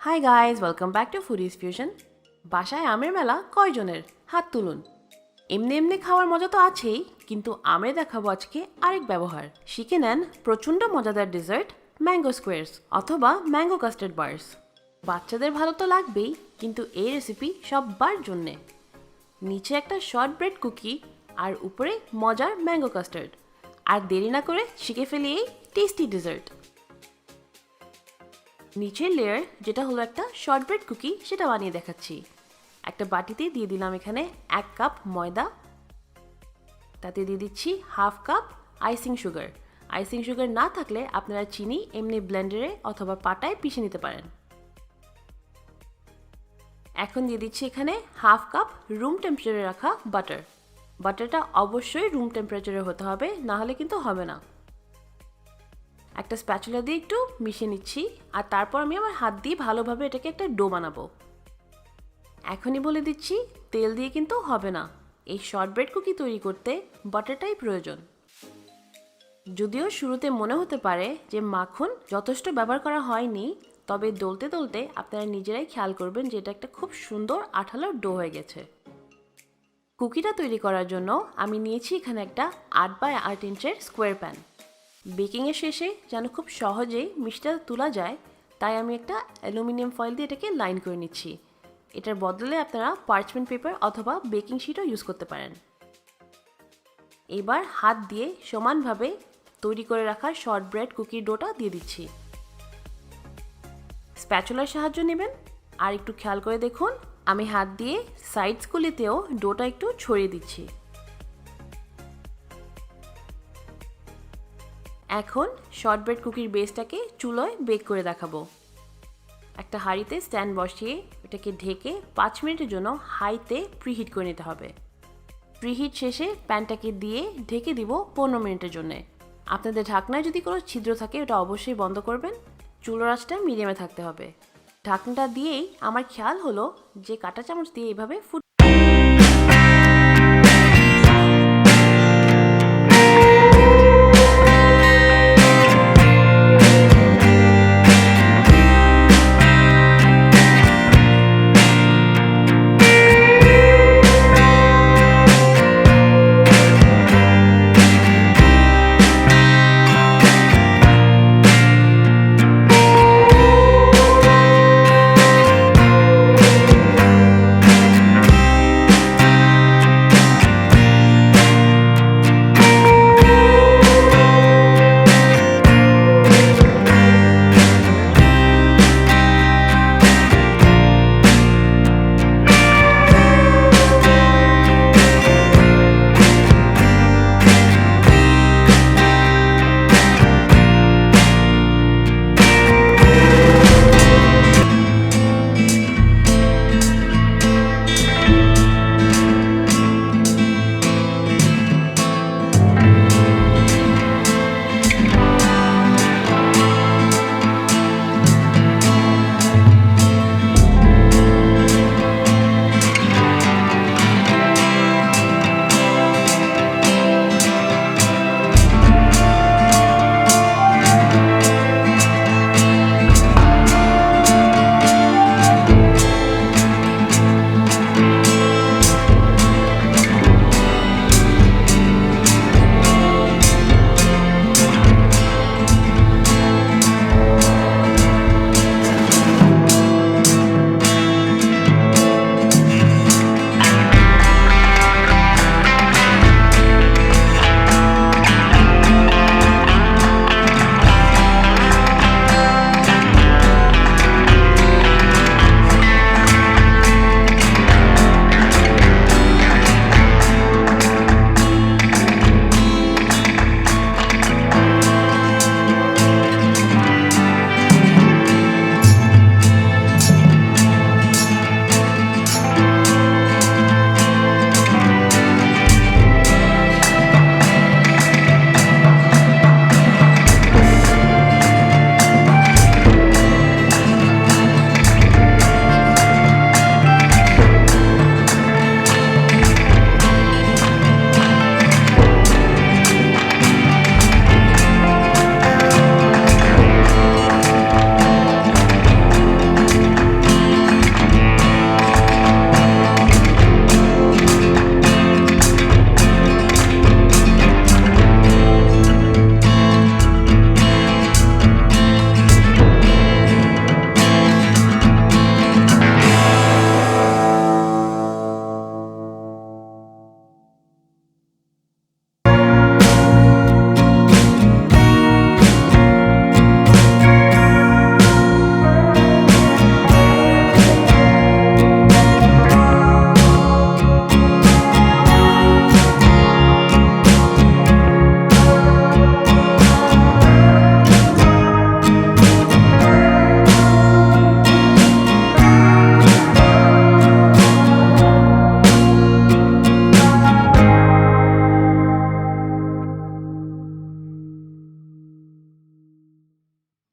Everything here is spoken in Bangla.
Hi guys, welcome back to foodies fusion. বাসায় আমের মেলা কয়জনের হাত তুলুন। এমনি এমনি খাওয়ার মজা তো আছেই, কিন্তু আমে দেখাবো আজকে আরেক ব্যবহার। শিখে নেন প্রচণ্ড মজাদার ডেজার্ট ম্যাঙ্গো স্কোয়ার্স অথবা ম্যাঙ্গো কাস্টার্ড বার্স। বাচ্চাদের ভালো তো লাগবেই, কিন্তু এই রেসিপি সববার জন্যে। নিচে একটা শর্টব্রেড কুকি আর উপরে মজার ম্যাঙ্গো কাস্টার্ড। আর দেরি না করে শিখে ফেলি এই টেস্টি ডেজার্ট। নিচের লেয়ার যেটা হলো একটা শর্টব্রেড কুকি, সেটা বানিয়ে দেখাচ্ছি। একটা বাটিতে দিয়ে দিলাম এখানে 1 কাপ ময়দা, তাতে দিয়ে দিচ্ছি half cup icing sugar. Icing sugar না থাকলে আপনারা চিনি এমনি ব্লেন্ডারে অথবা পাটায় পিষে নিতে পারেন। এখন দিয়ে দিচ্ছি এখানে হাফ কাপ রুম টেম্পারেচারে রাখা বাটার। বাটারটা অবশ্যই রুম টেম্পারেচারে হতে হবে, না হলে কিন্তু হবে না। একটা স্প্যাচুলা দিয়ে একটু মিশিয়ে নিচ্ছি, আর তারপর আমি আমার হাত দিয়ে ভালোভাবে এটাকে একটা ডো বানাবো। এখনই বলে দিচ্ছি, তেল দিয়ে কিন্তু হবে না। এই শর্টব্রেড কুকি তৈরি করতে বাটারটাই প্রয়োজন। যদিও শুরুতে মনে হতে পারে যে মাখন যথেষ্ট ব্যবহার করা হয়নি, তবে দলতে দলতে আপনারা নিজেরাই খেয়াল করবেন যে এটা একটা খুব সুন্দর আঠালো ডো হয়ে গেছে। কুকিটা তৈরি করার জন্য আমি নিয়েছি এখানে একটা 8 বাই 8 ইঞ্চের স্কোয়ার প্যান। বেকিংয়ের শেষে যেন খুব সহজেই মিষ্টিটা তোলা যায়, তাই আমি একটা অ্যালুমিনিয়াম ফয়েল দিয়ে এটাকে লাইন করে নিচ্ছি। এটার বদলে আপনারা পার্চমেন্ট পেপার অথবা বেকিং শিটও ইউজ করতে পারেন। এবার হাত দিয়ে সমানভাবে তৈরি করে রাখা শর্টব্রেড কুকির ডোটা দিয়ে দিচ্ছি। স্প্যাচুলার সাহায্য নেবেন, আর একটু খেয়াল করে দেখুন আমি হাত দিয়ে সাইডসগুলিতেও ডোটা একটু ছড়িয়ে দিচ্ছি। এখন শর্টব্রেড কুকির বেসটাকে চুলোয় বেক করে দেখাবো। একটা হাঁড়িতে স্ট্যান্ড বসিয়ে এটাকে ঢেকে 5 মিনিটের জন্য হাইতে প্রিহিট করে নিতে হবে। প্রিহিট শেষে প্যানটাকে দিয়ে ঢেকে দিব 15 মিনিটের জন্য। আপনাদের ঢাকনায় যদি কোনো ছিদ্র থাকে ওটা অবশ্যই বন্ধ করবেন। চুলোর আঁচটা মিডিয়ামে থাকতে হবে। ঢাকনাটা দিয়েই আমার খেয়াল হলো যে কাঁটা চামচ দিয়ে এইভাবে ফুড